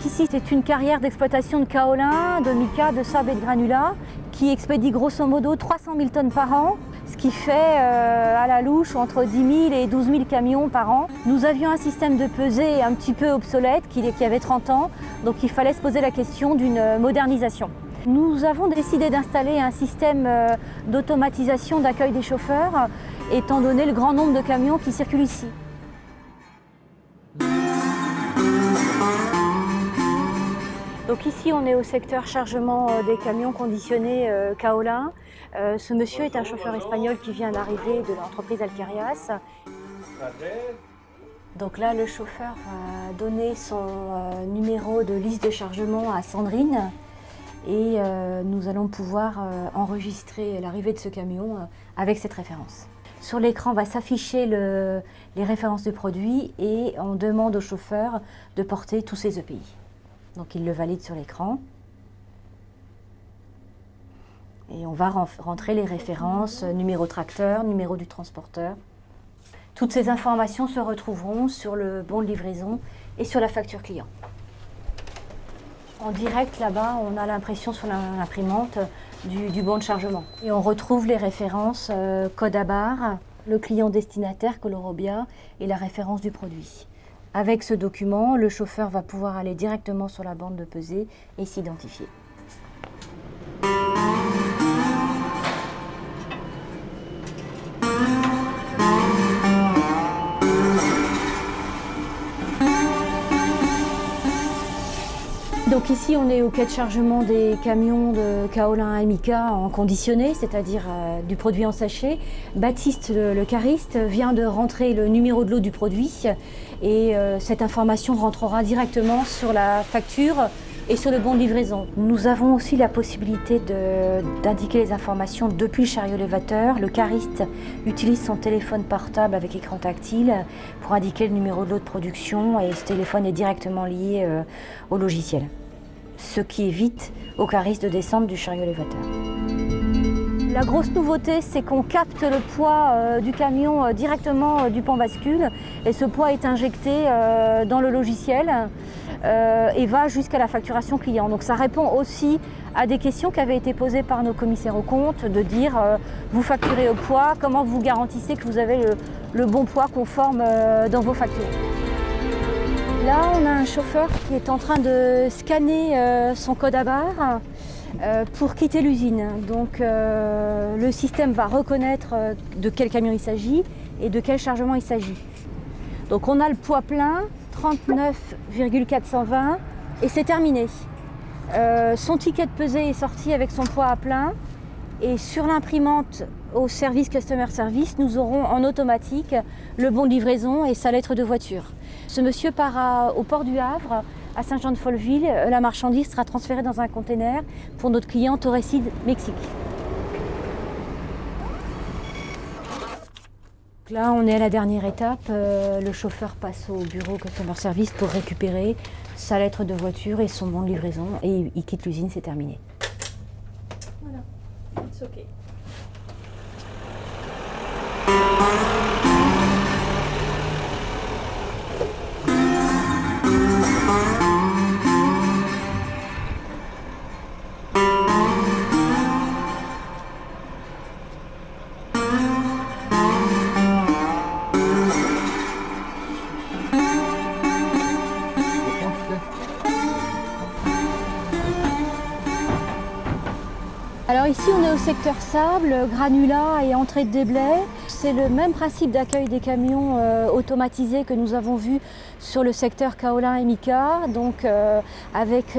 Donc ici, c'est une carrière d'exploitation de kaolin, de mica, de sable et de granulat qui expédie grosso modo 300 000 tonnes par an, ce qui fait à la louche entre 10 000 et 12 000 camions par an. Nous avions un système de pesée un petit peu obsolète qui avait 30 ans, donc il fallait se poser la question d'une modernisation. Nous avons décidé d'installer un système d'automatisation d'accueil des chauffeurs, étant donné le grand nombre de camions qui circulent ici. Donc ici, on est au secteur chargement des camions conditionnés kaolin. Ce monsieur est un chauffeur espagnol qui vient d'arriver de l'entreprise Alcarias. Donc là, le chauffeur va donner son numéro de liste de chargement à Sandrine et nous allons pouvoir enregistrer l'arrivée de ce camion avec cette référence. Sur l'écran va s'afficher les références de produits et on demande au chauffeur de porter tous ses EPI. Donc il le valide sur l'écran. Et on va rentrer les références, numéro tracteur, numéro du transporteur. Toutes ces informations se retrouveront sur le bon de livraison et sur la facture client. En direct, là-bas, on a l'impression sur l'imprimante du bon de chargement. Et on retrouve les références code à barre, le client destinataire, Colorobia, et la référence du produit. Avec ce document, le chauffeur va pouvoir aller directement sur la bande de pesée et s'identifier. Donc ici, on est au quai de chargement des camions de kaolin et mica en conditionné, c'est-à-dire du produit en sachet. Baptiste, le cariste, vient de rentrer le numéro de lot du produit et cette information rentrera directement sur la facture et sur le bon de livraison. Nous avons aussi la possibilité d'indiquer les informations depuis le chariot élévateur. Le cariste utilise son téléphone portable avec écran tactile pour indiquer le numéro de lot de production et ce téléphone est directement lié au logiciel. Ce qui évite au cariste de descendre du chariot élévateur. La grosse nouveauté, c'est qu'on capte le poids du camion directement du pont bascule et ce poids est injecté dans le logiciel et va jusqu'à la facturation client. Donc ça répond aussi à des questions qui avaient été posées par nos commissaires aux comptes, de dire vous facturez au poids, comment vous garantissez que vous avez le bon poids conforme dans vos factures. Là, on a un chauffeur qui est en train de scanner son code à barre pour quitter l'usine. Donc le système va reconnaître de quel camion il s'agit et de quel chargement il s'agit. Donc on a le poids plein, 39,420 et c'est terminé. Son ticket de pesée est sorti avec son poids à plein et sur l'imprimante au service Customer Service, nous aurons en automatique le bon de livraison et sa lettre de voiture. Ce monsieur part au port du Havre, à Saint-Jean-de-Folleville. La marchandise sera transférée dans un container pour notre client Torrecide, Mexique. Là, on est à la dernière étape. Le chauffeur passe au bureau Customer Service pour récupérer sa lettre de voiture et son bon de livraison. Et il quitte l'usine, c'est terminé. Voilà, c'est OK. Alors ici, on est au secteur sable, granulat et entrée de déblais. C'est le même principe d'accueil des camions automatisés que nous avons vu sur le secteur kaolin et mica, donc avec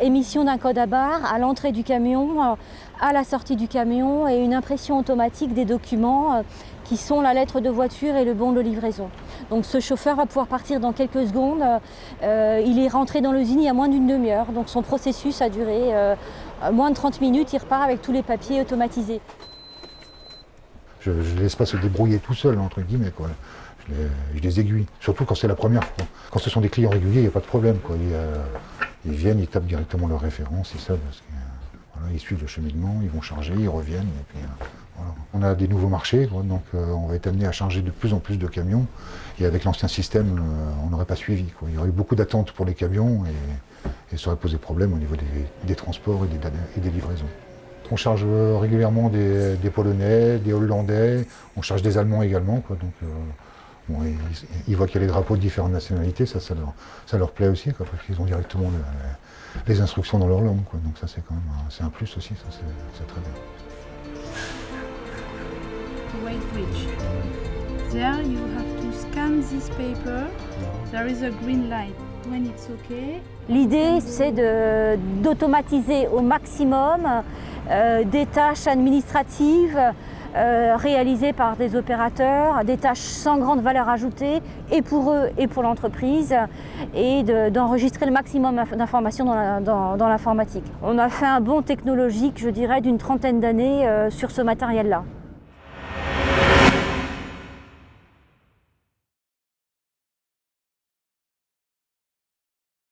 émission d'un code à barre à l'entrée du camion, à la sortie du camion et une impression automatique des documents qui sont la lettre de voiture et le bon de livraison. Donc ce chauffeur va pouvoir partir dans quelques secondes. Il est rentré dans l'usine il y a moins d'une demi-heure, donc son processus a duré moins de 30 minutes, il repart avec tous les papiers automatisés. Je ne laisse pas se débrouiller tout seul, entre guillemets, quoi. Je les aiguille, surtout quand c'est la première fois. Quand ce sont des clients réguliers, il n'y a pas de problème, quoi. Ils viennent, ils tapent directement leurs références, et ça, parce que, voilà, ils suivent le cheminement, ils vont charger, ils reviennent, et puis voilà. On a des nouveaux marchés, donc on va être amené à charger de plus en plus de camions. Et avec l'ancien système, on n'aurait pas suivi, quoi. Il y aurait eu beaucoup d'attentes pour les camions et ça aurait posé problème au niveau des transports et des livraisons. On charge régulièrement des Polonais, des Hollandais, on charge des Allemands également, quoi. Donc, bon, ils voient qu'il y a les drapeaux de différentes nationalités, ça leur plaît aussi, quoi, parce qu'ils ont directement les instructions dans leur langue, quoi. Donc ça c'est quand même c'est un plus aussi, ça c'est très bien. White Bridge. There you have to scan this paper. There is a green light. When it's okay. L'idée, c'est d'automatiser au maximum des tâches administratives réalisées par des opérateurs, des tâches sans grande valeur ajoutée, et pour eux et pour l'entreprise, et d'enregistrer le maximum d'informations dans l'informatique. On a fait un bond technologique, je dirais, d'une 30aine d'années sur ce matériel-là.